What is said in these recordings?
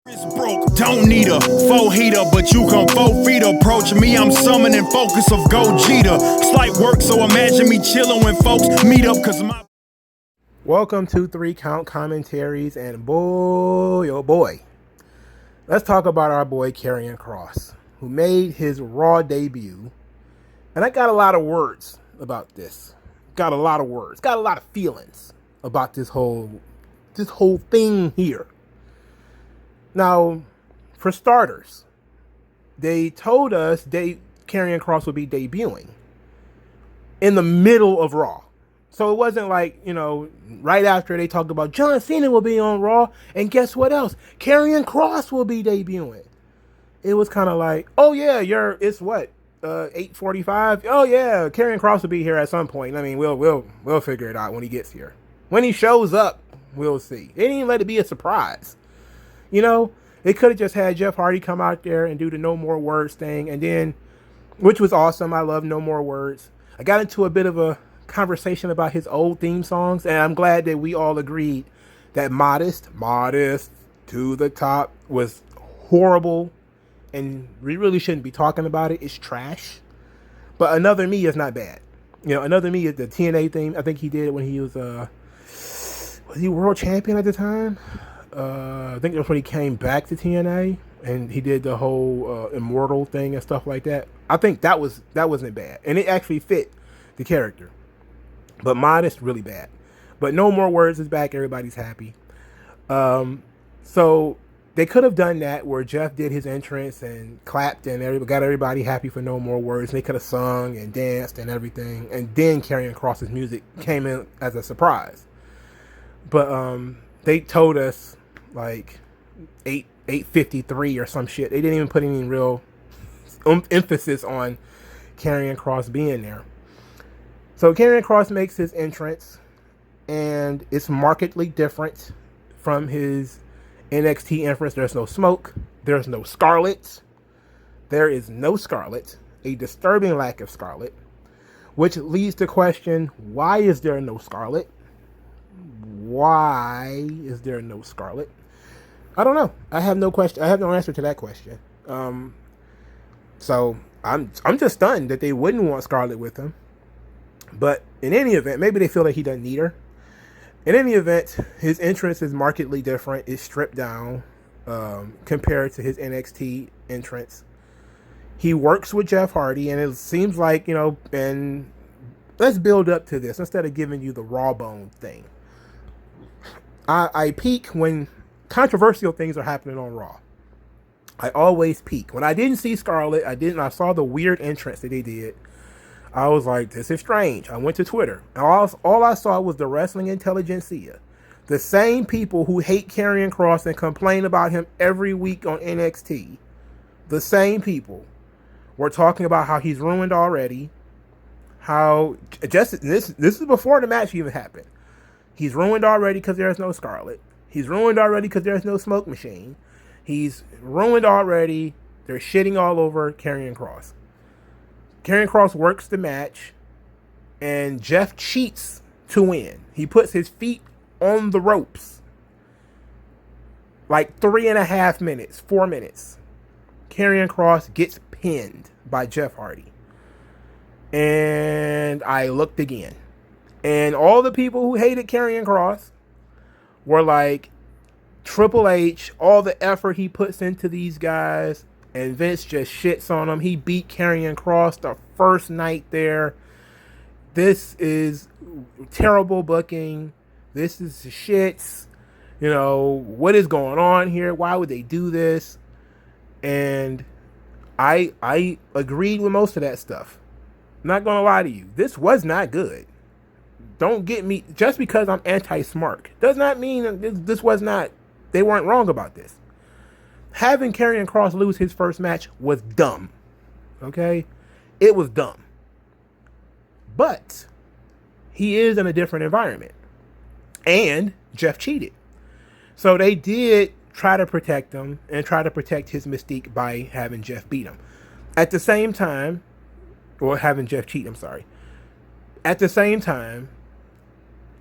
It's broke, don't need a 4-heater, but you come 4 feet approach me. I'm summoning focus of Gogeta. Slight work, so imagine me chilling when folks meet up, cause my. Welcome to 3 Count Commentaries, and boy, oh boy, let's talk about our boy Karrion Kross, who made his Raw debut. And I got a lot of words about this. Got a lot of feelings about this whole thing here. Now, for starters, they told us Karrion Kross would be debuting in the middle of Raw. So it wasn't like, right after they talked about John Cena will be on Raw, and guess what else? Karrion Kross will be debuting. It was kind of like, oh yeah, it's what? 8:45? Oh yeah, Karrion Kross will be here at some point. I mean, we'll figure it out when he gets here. When he shows up, we'll see. They didn't even let it be a surprise. They could have just had Jeff Hardy come out there and do the No More Words thing, and then, which was awesome. I love No More Words. I got into a bit of a conversation about his old theme songs, and I'm glad that we all agreed that Modest to the Top was horrible, and we really shouldn't be talking about it. It's trash. But Another Me is not bad. Another Me is the TNA theme. I think he did when he was he world champion at the time? I think that's when he came back to TNA, and he did the whole immortal thing and stuff like that. I think that wasn't bad, and it actually fit the character. But Modest, really bad. But No More Words is back. Everybody's happy. So they could have done that where Jeff did his entrance and clapped and got everybody happy for No More Words. And they could have sung and danced and everything, and then Karrion Kross's music came in as a surprise. But they told us like 8:53 or some shit. They didn't even put any real emphasis on Karrion Kross being there. So Karrion Kross makes his entrance, and it's markedly different from his NXT entrance. There's no smoke. There's no Scarlet. There is no Scarlet. A disturbing lack of Scarlet, which leads to question, why is there no Scarlet? Why is there no Scarlet? I don't know. I have no question. I have no answer to that question. So I'm just stunned that they wouldn't want Scarlet with him. But in any event, maybe they feel that he doesn't need her. In any event, his entrance is markedly different. It's stripped down compared to his NXT entrance. He works with Jeff Hardy, and it seems like, and let's build up to this instead of giving you the raw bone thing. I peak when controversial things are happening on Raw. I always peak. When I didn't see Scarlet, I saw the weird entrance that they did. I was like, this is strange. I went to Twitter. And all I saw was the wrestling intelligentsia. The same people who hate Karrion Kross and complain about him every week on NXT. The same people were talking about how he's ruined already. How just this is before the match even happened. He's ruined already because there's no Scarlet. He's ruined already because there's no smoke machine. He's ruined already. They're shitting all over Karrion Kross. Karrion Kross works the match, and Jeff cheats to win. He puts his feet on the ropes. Like 3.5 minutes, 4 minutes. Karrion Kross gets pinned by Jeff Hardy. And I looked again. And all the people who hated Karrion Kross were like, Triple H, all the effort he puts into these guys, and Vince just shits on him. He beat Karrion Kross the first night there. This is terrible booking. This is shits. What is going on here? Why would they do this? And I agreed with most of that stuff. I'm not going to lie to you. This was not good. Don't get me, just because I'm anti-smart does not mean that this was not, they weren't wrong about this. Having Karrion Kross lose his first match was dumb. Okay? It was dumb. But he is in a different environment. And Jeff cheated. So they did try to protect him and try to protect his mystique by having Jeff beat him. At the same time, or having Jeff cheat, I'm sorry. At the same time,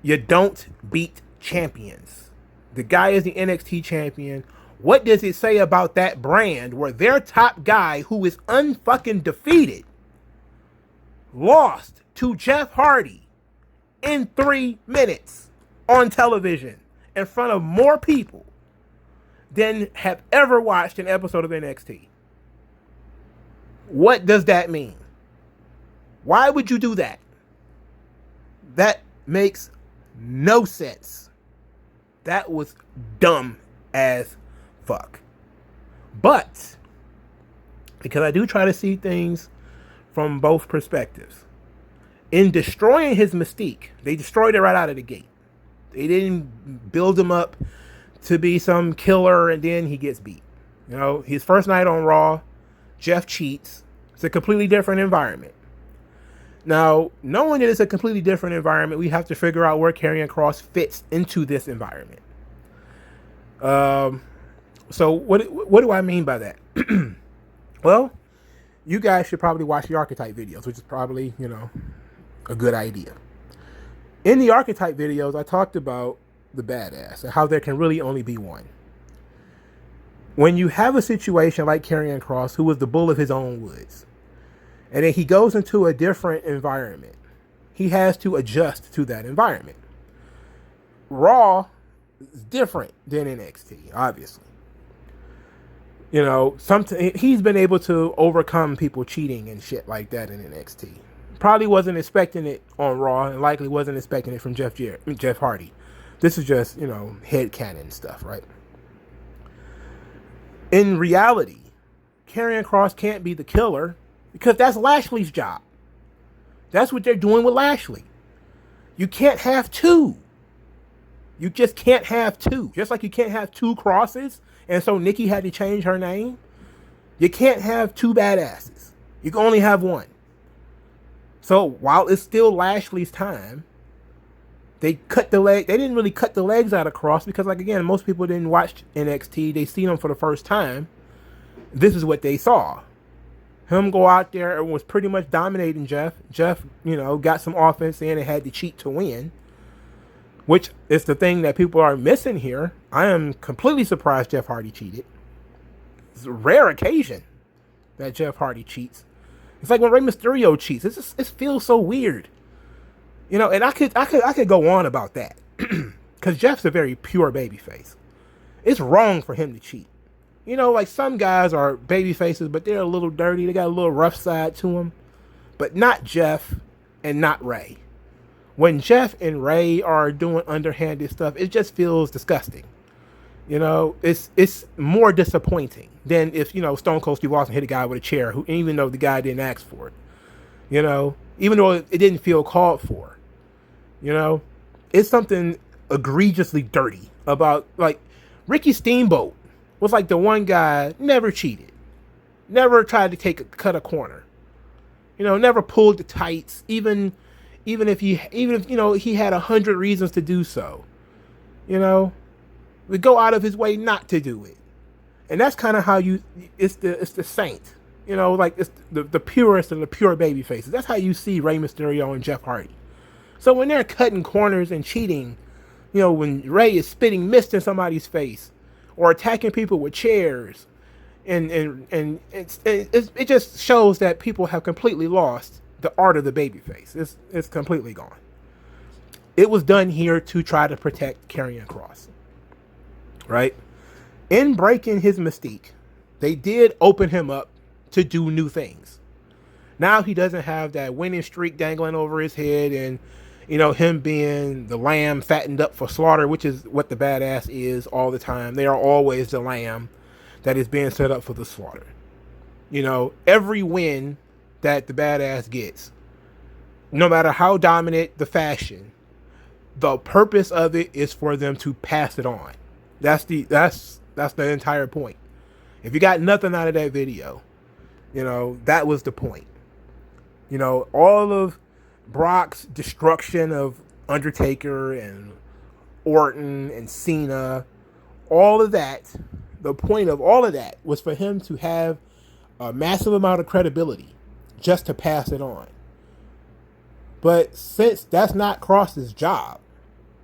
you don't beat champions. The guy is the NXT champion. What does it say about that brand where their top guy, who is unfucking defeated, lost to Jeff Hardy in 3 minutes on television in front of more people than have ever watched an episode of NXT? What does that mean? Why would you do that? That makes no sense. That was dumb as fuck. But because I do try to see things from both perspectives, in destroying his mystique, they destroyed it right out of the gate. They didn't build him up to be some killer and then he gets beat. You know, his first night on Raw, Jeff cheats. It's a completely different environment. Now, knowing that it's a completely different environment, we have to figure out where Karrion Kross fits into this environment. So what do I mean by that? Well, you guys should probably watch the archetype videos, which is probably, a good idea. In the archetype videos, I talked about the badass and how there can really only be one. When you have a situation like Karrion Kross, who was the bull of his own woods, and then he goes into a different environment, he has to adjust to that environment. Raw is different than NXT, obviously. He's been able to overcome people cheating and shit like that in NXT. Probably wasn't expecting it on Raw, and likely wasn't expecting it from Jeff Hardy. This is just, headcanon stuff, right? In reality, Karrion Kross can't be the killer because that's Lashley's job. That's what they're doing with Lashley. You can't have two. You just can't have two. Just like you can't have two Crosses, and so Nikki had to change her name. You can't have two badasses. You can only have one. So while it's still Lashley's time, they cut the leg. They didn't really cut the legs out of Kross because, again, most people didn't watch NXT. They seen him for the first time. This is what they saw. Him go out there and was pretty much dominating Jeff. Jeff, got some offense in and had to cheat to win, which is the thing that people are missing here. I am completely surprised Jeff Hardy cheated. It's a rare occasion that Jeff Hardy cheats. It's like when Rey Mysterio cheats. It feels so weird. And I could go on about that. Because Jeff's a very pure babyface. It's wrong for him to cheat. Like some guys are baby faces, but they're a little dirty. They got a little rough side to them. But not Jeff and not Ray. When Jeff and Ray are doing underhanded stuff, it just feels disgusting. It's more disappointing than if, Stone Cold Steve Austin hit a guy with a chair, even though the guy didn't ask for it. Even though it didn't feel called for. It's something egregiously dirty about, like, Ricky Steamboat was like the one guy never cheated, never tried to cut a corner, never pulled the tights, even if he had 100 reasons to do so, would go out of his way not to do it. And that's kind of how it's the saint, like it's the purest of the pure baby faces. That's how you see Rey Mysterio and Jeff Hardy. So when they're cutting corners and cheating, when Ray is spitting mist in somebody's face or attacking people with chairs, and it just shows that people have completely lost the art of the babyface. It's completely gone. It was done here to try to protect Karrion Kross, right? In breaking his mystique, they did open him up to do new things. Now he doesn't have that winning streak dangling over his head and, him being the lamb fattened up for slaughter, which is what the badass is all the time. They are always the lamb that is being set up for the slaughter. Every win that the badass gets, no matter how dominant the fashion, the purpose of it is for them to pass it on. That's the entire point. If you got nothing out of that video, that was the point. All of Brock's destruction of Undertaker and Orton and Cena, all of that, the point of all of that was for him to have a massive amount of credibility just to pass it on. But since that's not Kross's job,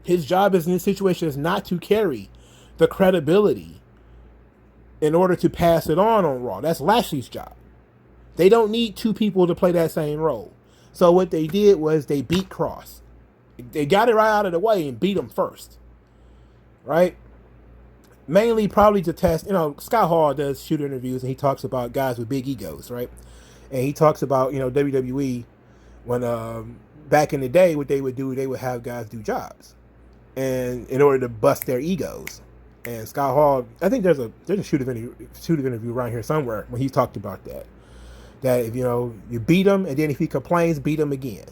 his job in this situation is not to carry the credibility in order to pass it on Raw. That's Lashley's job. They don't need two people to play that same role. So what they did was they beat Kross. They got it right out of the way and beat him first. Right? Mainly probably to test, Scott Hall does shoot interviews and he talks about guys with big egos, right? And he talks about, WWE when back in the day, what they would do, they would have guys do jobs. And in order to bust their egos. And Scott Hall, I think there's a shoot interview around here somewhere when he talked about that. That if you beat him, and then if he complains, beat him again.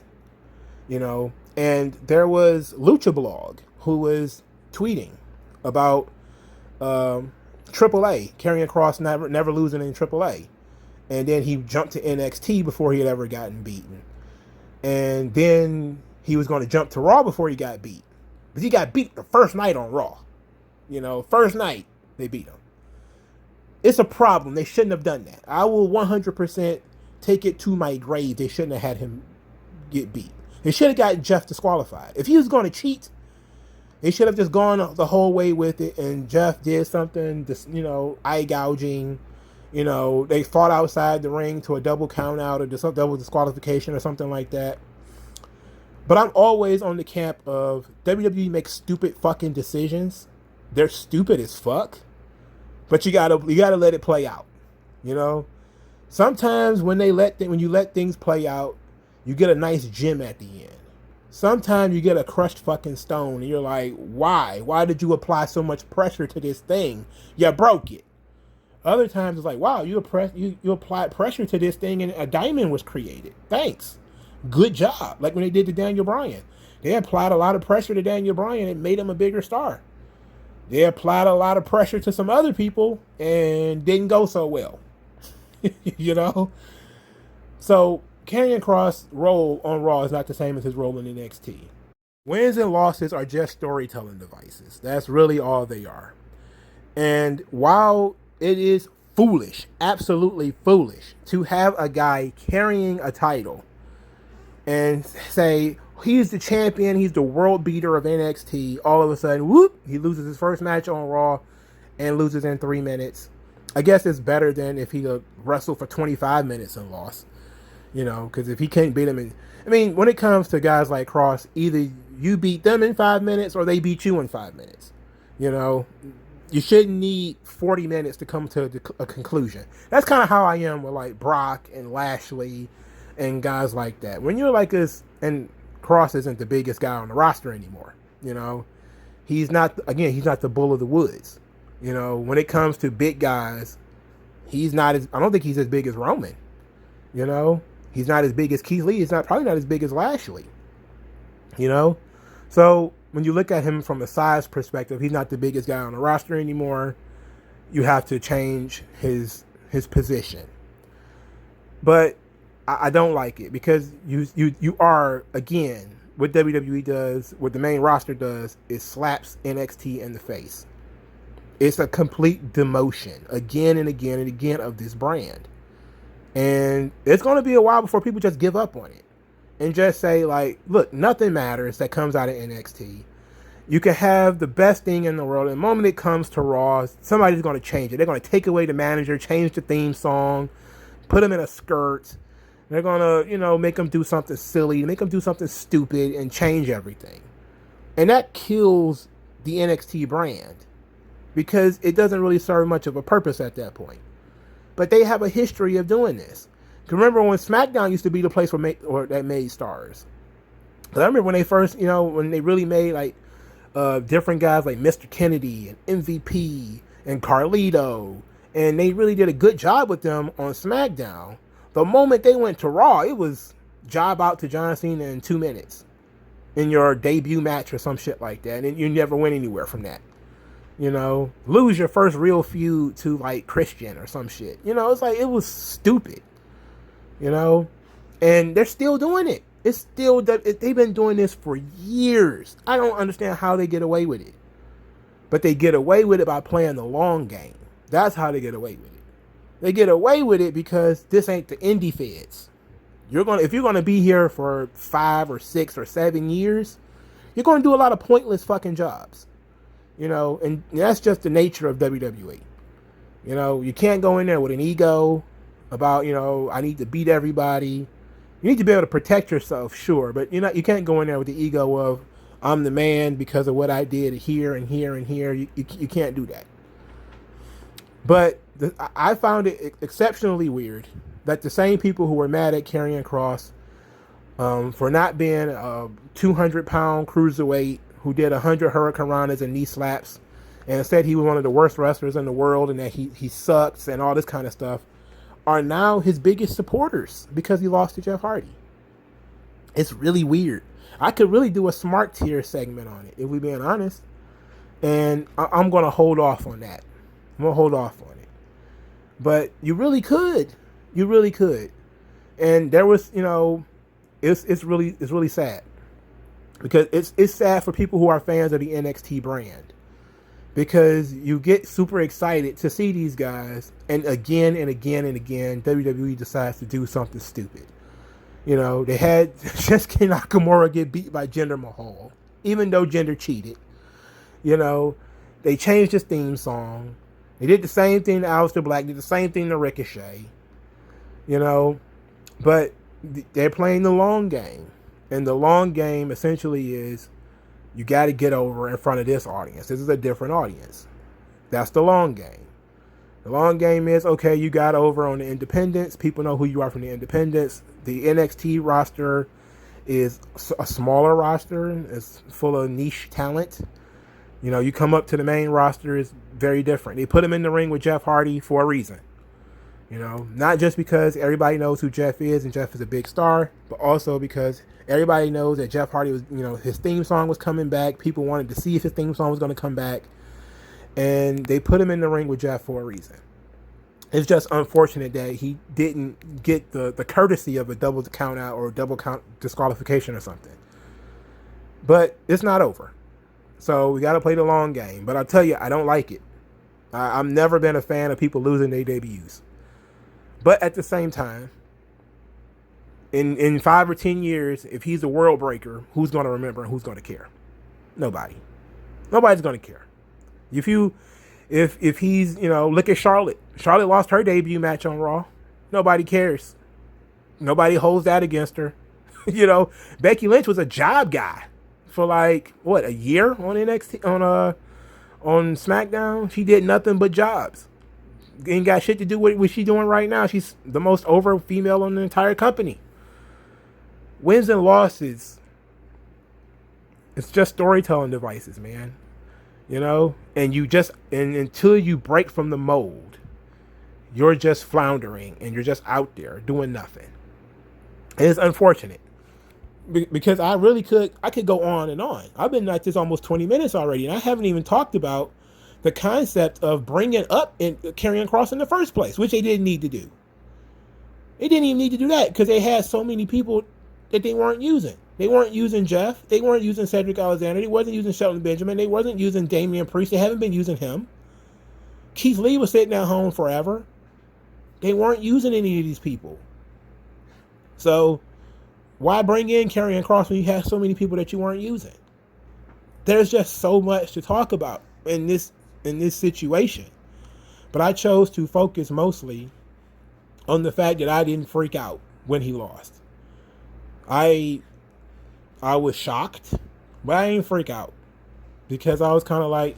And there was Lucha Blog who was tweeting about AAA, Karrion Kross never losing in AAA, and then he jumped to NXT before he had ever gotten beaten, and then he was going to jump to Raw before he got beat, but he got beat the first night on Raw. First night they beat him. It's a problem. They shouldn't have done that. I will 100% take it to my grave. They shouldn't have had him get beat. They should have got Jeff disqualified. If he was going to cheat, they should have just gone the whole way with it. And Jeff did something, eye gouging. They fought outside the ring to a double count out or double disqualification or something like that. But I'm always on the camp of WWE makes stupid fucking decisions. They're stupid as fuck. But you gotta let it play out, Sometimes when you let things play out, you get a nice gem at the end. Sometimes you get a crushed fucking stone, and you're like, why? Why did you apply so much pressure to this thing? You broke it. Other times it's like, wow, you applied pressure to this thing, and a diamond was created. Thanks, good job. Like when they did to Daniel Bryan, they applied a lot of pressure to Daniel Bryan and made him a bigger star. They applied a lot of pressure to some other people and didn't go so well. So Karrion Kross' role on Raw is not the same as his role in NXT. Wins and losses are just storytelling devices. That's really all they are. And while it is foolish, absolutely foolish, to have a guy carrying a title and say, he's the champion, he's the world beater of NXT, all of a sudden, whoop, he loses his first match on Raw and loses in 3 minutes. I guess it's better than if he wrestled for 25 minutes and lost. Because if he can't beat him when it comes to guys like Kross, either you beat them in 5 minutes or they beat you in 5 minutes. You shouldn't need 40 minutes to come to a conclusion. That's kind of how I am with like Brock and Lashley and guys like that. When you're like this, and Kross isn't the biggest guy on the roster anymore. He's not the bull of the woods. When it comes to big guys, I don't think he's as big as Roman. He's not as big as Keith Lee. He's probably not as big as Lashley. So when you look at him from a size perspective, he's not the biggest guy on the roster anymore. You have to change his position. But I don't like it because you are, again, what WWE does, what the main roster does, is slaps NXT in the face. It's a complete demotion again and again and again of this brand. And it's going to be a while before people just give up on it and just say, like, look, nothing matters that comes out of NXT. You can have the best thing in the world. And the moment it comes to Raw, somebody's going to change it. They're going to take away the manager, change the theme song, put him in a skirt. They're going to, make him do something silly, make him do something stupid and change everything. And that kills the NXT brand because it doesn't really serve much of a purpose at that point. But they have a history of doing this. Remember when SmackDown used to be the place that made stars? I remember when they first, when they really made like different guys like Mr. Kennedy and MVP and Carlito, and they really did a good job with them on SmackDown. The moment they went to Raw, it was job out to John Cena in 2 minutes in your debut match or some shit like that, and you never went anywhere from that. Lose your first real feud to like Christian or some shit. It's like, it was stupid. And they're still doing it. They've been doing this for years. I don't understand how they get away with it. But they get away with it by playing the long game. That's how they get away with it. They get away with it because this ain't the indie feds. If you're gonna be here for 5 or 6 or 7 years, you're gonna do a lot of pointless fucking jobs. And that's just the nature of WWE. You know, you can't go in there with an ego about, I need to beat everybody. You need to be able to protect yourself, sure, but you can't go in there with the ego of I'm the man because of what I did here and here and here. You can't do that. But I found it exceptionally weird that the same people who were mad at Karrion Kross for not being a 200-pound cruiserweight who did 100 hurricanranas and knee slaps and said he was one of the worst wrestlers in the world and that he sucks and all this kind of stuff, are now his biggest supporters because he lost to Jeff Hardy. It's really weird. I could really do a smart tier segment on it, if we're being honest. And I'm going to hold off on that. I'm going to hold off on it. But you really could. You really could. And there was, it's really sad. Because it's sad for people who are fans of the NXT brand. Because you get super excited to see these guys, and again and again and again, WWE decides to do something stupid. They had Shinsuke Nakamura get beat by Jinder Mahal, even though Jinder cheated. They changed his theme song. They did the same thing to Aleister Black, did the same thing to Ricochet. But they're playing the long game. And the long game essentially is, you got to get over in front of this audience. This is a different audience. That's the long game. The long game is, okay, you got over on the independents. People know who you are from the independents. The NXT roster is a smaller roster. It's full of niche talent. You come up to the main roster is very different. They put him in the ring with Jeff Hardy for a reason. Not just because everybody knows who Jeff is and Jeff is a big star, but also because everybody knows that Jeff Hardy was, his theme song was coming back. People wanted to see if his theme song was going to come back. And they put him in the ring with Jeff for a reason. It's just unfortunate that he didn't get the courtesy of a double count out or a double count disqualification or something. But it's not over. So we got to play the long game. But I'll tell you, I don't like it. I've never been a fan of people losing their debuts. But at the same time, in 5 or 10 years, if he's a world breaker, who's going to remember and who's going to care? Nobody. Nobody's going to care. If he's, look at Charlotte. Charlotte lost her debut match on Raw. Nobody cares. Nobody holds that against her. Becky Lynch was a job guy for a year on NXT, on SmackDown. She did nothing but jobs. Ain't got shit to do with what she's doing right now. She's the most over female on the entire company. Wins and losses, it's just storytelling devices, man. And until you break from the mold, you're just floundering and you're just out there doing nothing. And it's unfortunate because I could go on and on. I've been at this almost 20 minutes already, and I haven't even talked about the concept of bringing up and Karrion Kross in the first place, which they didn't need to do. They didn't even need to do that because they had so many people that they weren't using. They weren't using Jeff. They weren't using Cedric Alexander. They wasn't using Shelton Benjamin. They wasn't using Damian Priest. They haven't been using him. Keith Lee was sitting at home forever. They weren't using any of these people. So why bring in Karrion Kross when you have so many people that you weren't using? There's just so much to talk about in this situation. But I chose to focus mostly on the fact that I didn't freak out when he lost. I was shocked, but I didn't freak out because I was kind of like,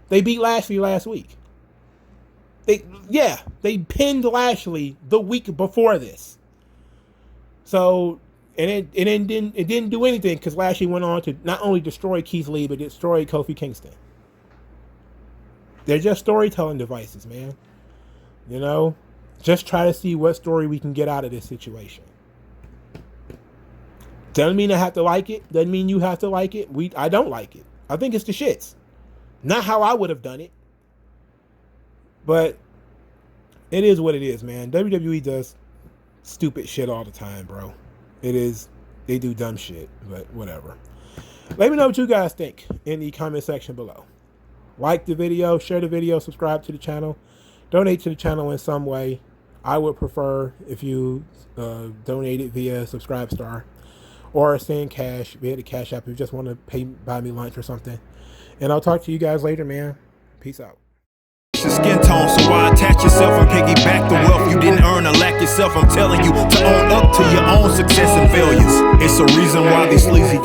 they beat Lashley last week. They pinned Lashley the week before this. So, and it didn't do anything because Lashley went on to not only destroy Keith Lee, but destroy Kofi Kingston. They're just storytelling devices, man. Just try to see what story we can get out of this situation. Doesn't mean I have to like it. Doesn't mean you have to like it. I don't like it. I think it's the shits. Not how I would have done it. But it is what it is, man. WWE does stupid shit all the time, bro. They do dumb shit, but whatever. Let me know what you guys think in the comment section below. Like the video, share the video, subscribe to the channel, donate to the channel in some way. I would prefer if you donate it via Subscribestar or send cash via the Cash App if you just want to buy me lunch or something. And I'll talk to you guys later, man. Peace out. your skin tone, so why attach yourself and piggyback the wealth you didn't earn or lack yourself? I'm telling you to own up to your own success and failures. It's a reason why these sleazy